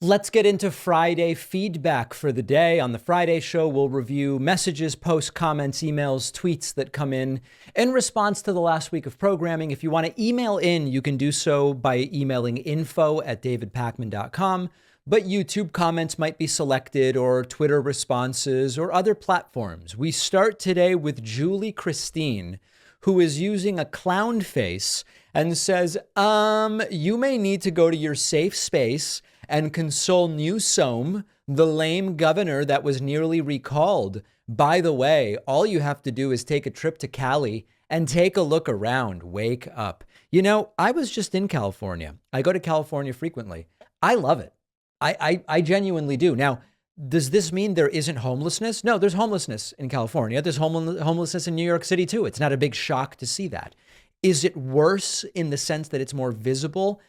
Let's get into Friday feedback for the day. On the Friday show, we'll review messages, posts, comments, emails, tweets that come in response to the last week of programming. If you want to email in, you can do so by emailing info@davidpakman.com. But YouTube comments might be selected, or Twitter responses, or other platforms. We start today with Julie Christine, who is using a clown face and says, you may need to go to your safe space and console Newsom, the lame governor that was nearly recalled. By the way, all you have to do is take a trip to Cali and take a look around. Wake up. You know, I was just in California. I go to California frequently. I love it. I genuinely do. Now, does this mean there isn't homelessness? No, there's homelessness in California. There's homelessness in New York City, too. It's not a big shock to see that. Is it worse in the sense that it's more visible?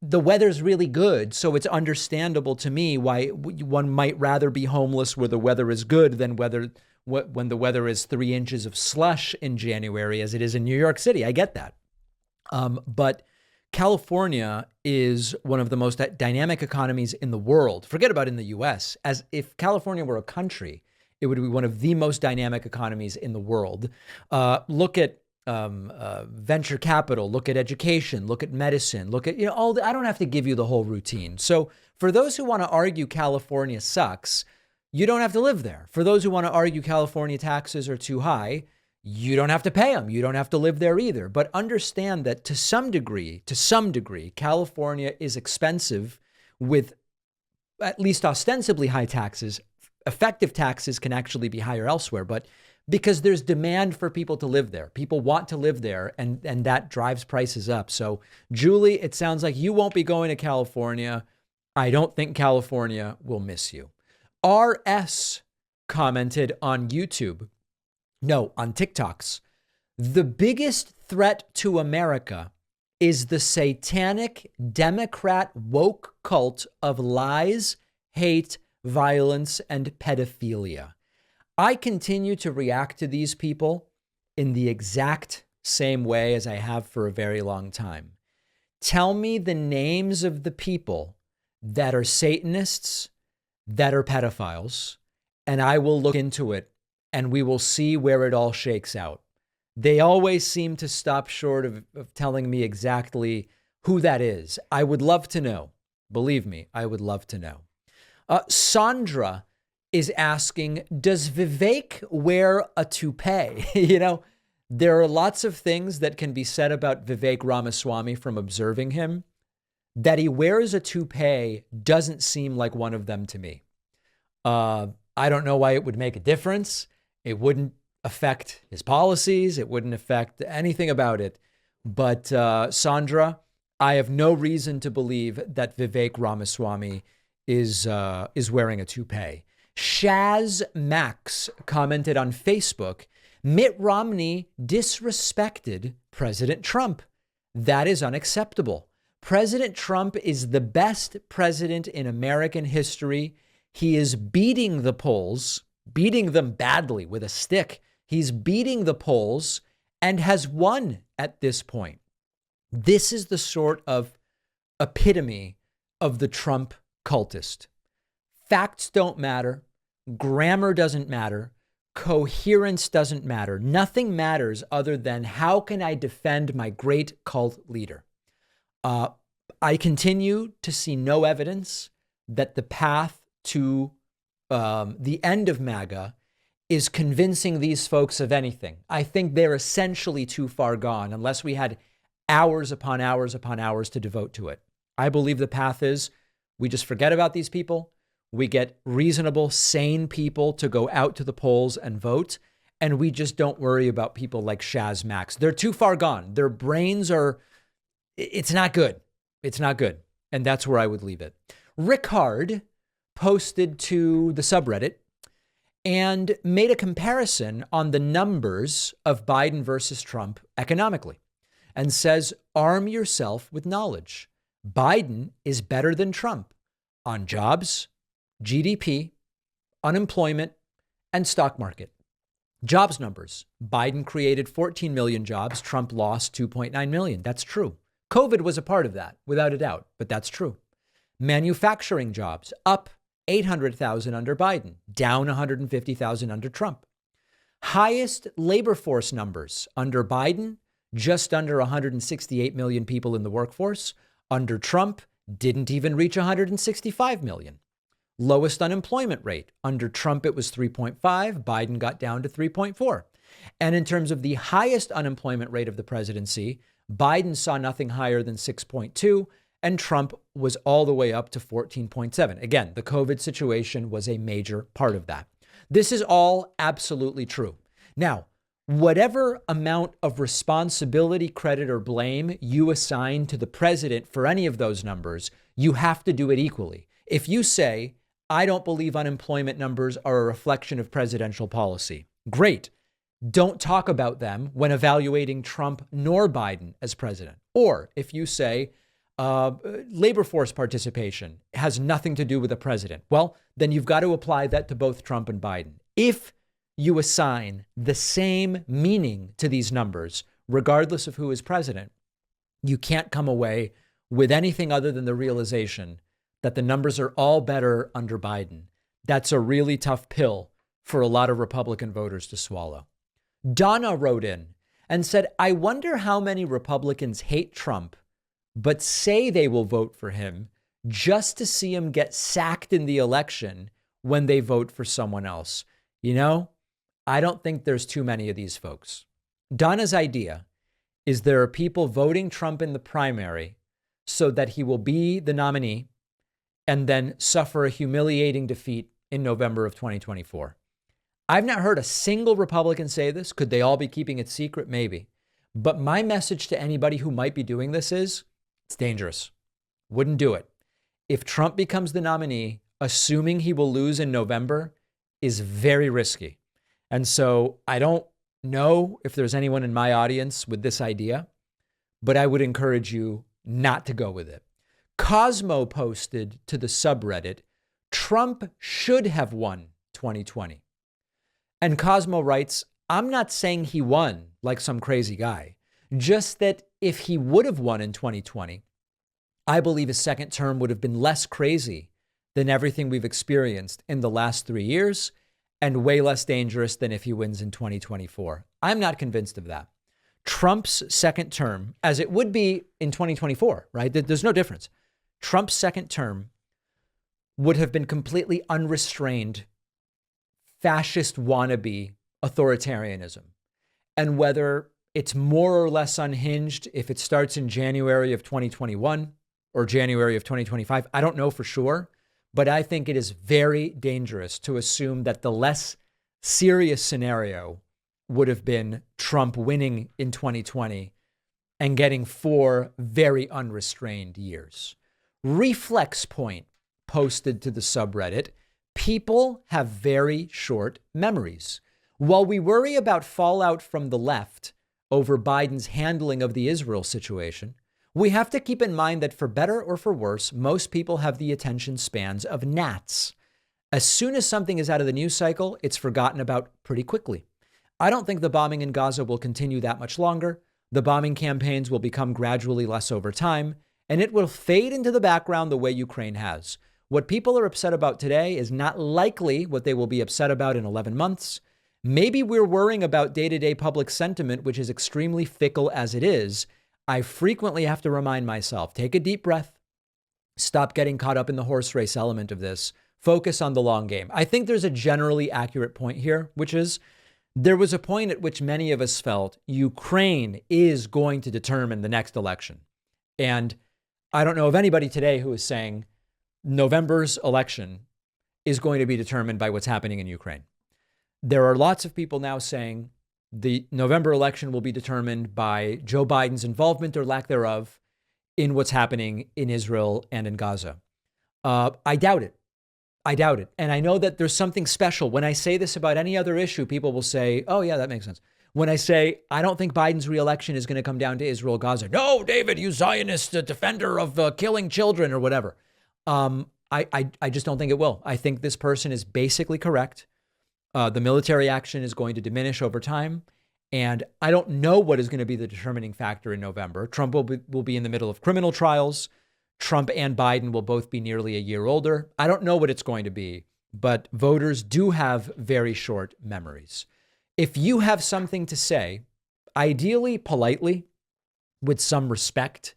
The weather's really good, so it's understandable to me why one might rather be homeless where the weather is good than when the weather is 3 inches of slush in January, as it is in New York City. I get that. But California is one of the most dynamic economies in the world. Forget about in the US. As if California were a country, it would be one of the most dynamic economies in the world. Look at venture capital, look at education, look at medicine, look at, I don't have to give you the whole routine. So for those who want to argue California sucks, you don't have to live there. For those who want to argue California taxes are too high, you don't have to pay them. You don't have to live there either. But understand that to some degree, California is expensive with at least ostensibly high taxes. Effective taxes can actually be higher elsewhere, but because there's demand for people to live there. People want to live there, and that drives prices up. So, Julie, it sounds like you won't be going to California. I don't think California will miss you. RS commented on YouTube. No, on TikToks. The biggest threat to America is the satanic Democrat woke cult of lies, hate, violence, and pedophilia. I continue to react to these people in the exact same way as I have for a very long time. Tell me the names of the people that are Satanists, that are pedophiles, and I will look into it and we will see where it all shakes out. They always seem to stop short of telling me exactly who that is. I would love to know. Believe me, I would love to know. Sandra is asking, does Vivek wear a toupee? There are lots of things that can be said about Vivek Ramaswamy from observing him. That he wears a toupee doesn't seem like one of them to me. I don't know why it would make a difference. It wouldn't affect his policies. It wouldn't affect anything about it. But Sandra, I have no reason to believe that Vivek Ramaswamy is wearing a toupee. Shaz Max commented on Facebook, Mitt Romney disrespected President Trump. That is unacceptable. President Trump is the best president in American history. He is beating the polls, beating them badly with a stick. He's beating the polls and has won at this point. This is the sort of epitome of the Trump cultist. Facts don't matter. Grammar doesn't matter. Coherence doesn't matter. Nothing matters other than how can I defend my great cult leader? I continue to see no evidence that the path to the end of MAGA is convincing these folks of anything. I think they're essentially too far gone unless we had hours upon hours upon hours to devote to it. I believe the path is we just forget about these people. We get reasonable, sane people to go out to the polls and vote. And we just don't worry about people like Shaz Max. They're too far gone. Their brains are, it's not good. It's not good. And that's where I would leave it. Rickard posted to the subreddit and made a comparison on the numbers of Biden versus Trump economically and says, arm yourself with knowledge. Biden is better than Trump on jobs, GDP, unemployment, and stock market. Jobs numbers. Biden created 14 million jobs. Trump lost 2.9 million. That's true. COVID was a part of that, without a doubt, but that's true. Manufacturing jobs up 800,000 under Biden, down 150,000 under Trump. Highest labor force numbers under Biden, just under 168 million people in the workforce. Under Trump, didn't even reach 165 million. Lowest unemployment rate. Under Trump, it was 3.5. Biden got down to 3.4. And in terms of the highest unemployment rate of the presidency, Biden saw nothing higher than 6.2, and Trump was all the way up to 14.7. Again, the COVID situation was a major part of that. This is all absolutely true. Now, whatever amount of responsibility, credit, or blame you assign to the president for any of those numbers, you have to do it equally. If you say, I don't believe unemployment numbers are a reflection of presidential policy, great. Don't talk about them when evaluating Trump nor Biden as president. Or if you say labor force participation has nothing to do with the president, well, then you've got to apply that to both Trump and Biden. If you assign the same meaning to these numbers, regardless of who is president, you can't come away with anything other than the realization that the numbers are all better under Biden. That's a really tough pill for a lot of Republican voters to swallow. Donna wrote in and said, I wonder how many Republicans hate Trump, but say they will vote for him just to see him get sacked in the election when they vote for someone else. You know, I don't think there's too many of these folks. Donna's idea is there are people voting Trump in the primary so that he will be the nominee and then suffer a humiliating defeat in November of 2024. I've not heard a single Republican say this. Could they all be keeping it secret? Maybe. But my message to anybody who might be doing this is, it's dangerous. Wouldn't do it. If Trump becomes the nominee, assuming he will lose in November is very risky. And so I don't know if there's anyone in my audience with this idea, but I would encourage you not to go with it. Cosmo posted to the subreddit, Trump should have won 2020. And Cosmo writes, I'm not saying he won like some crazy guy, just that if he would have won in 2020, I believe his second term would have been less crazy than everything we've experienced in the last 3 years and way less dangerous than if he wins in 2024. I'm not convinced of that. Trump's second term, as it would be in 2024, right? There's no difference. Trump's second term would have been completely unrestrained, fascist wannabe authoritarianism. And whether it's more or less unhinged if it starts in January of 2021 or January of 2025, I don't know for sure, but I think it is very dangerous to assume that the less serious scenario would have been Trump winning in 2020 and getting 4 very unrestrained years. Reflex Point posted to the subreddit, people have very short memories. While we worry about fallout from the left over Biden's handling of the Israel situation, we have to keep in mind that for better or for worse, most people have the attention spans of gnats. As soon as something is out of the news cycle, it's forgotten about pretty quickly. I don't think the bombing in Gaza will continue that much longer. The bombing campaigns will become gradually less over time, and it will fade into the background the way Ukraine has. What people are upset about today is not likely what they will be upset about in 11 months. Maybe we're worrying about day-to-day public sentiment, which is extremely fickle as it is. I frequently have to remind myself, take a deep breath, stop getting caught up in the horse race element of this, focus on the long game. I think there's a generally accurate point here, which is there was a point at which many of us felt Ukraine is going to determine the next election. And I don't know of anybody today who is saying November's election is going to be determined by what's happening in Ukraine. There are lots of people now saying the November election will be determined by Joe Biden's involvement or lack thereof in what's happening in Israel and in Gaza. I doubt it. I doubt it. And I know that there's something special. When I say this about any other issue, people will say, oh, yeah, that makes sense. When I say, I don't think Biden's reelection is going to come down to Israel, Gaza. No, David, you Zionist defender of killing children or whatever. I just don't think it will. I think this person is basically correct. The military action is going to diminish over time. And I don't know what is going to be the determining factor in November. Trump will be in the middle of criminal trials. Trump and Biden will both be nearly a year older. I don't know what it's going to be, but voters do have very short memories. If you have something to say, ideally politely, with some respect,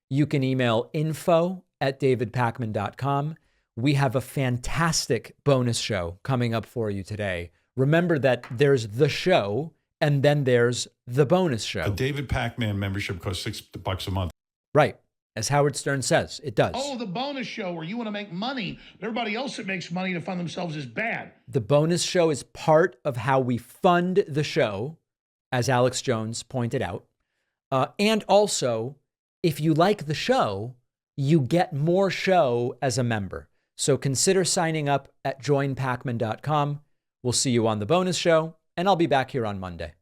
you can email info@davidpakman.com. We have a fantastic bonus show coming up for you today. Remember that there's the show and then there's the bonus show. A David Pakman membership costs $6 a month. Right. As Howard Stern says, it does. Oh, the bonus show where you want to make money. Everybody else that makes money to fund themselves is bad. The bonus show is part of how we fund the show, as Alex Jones pointed out. And also, if you like the show, you get more show as a member. So consider signing up at joinpakman.com. We'll see you on the bonus show, and I'll be back here on Monday.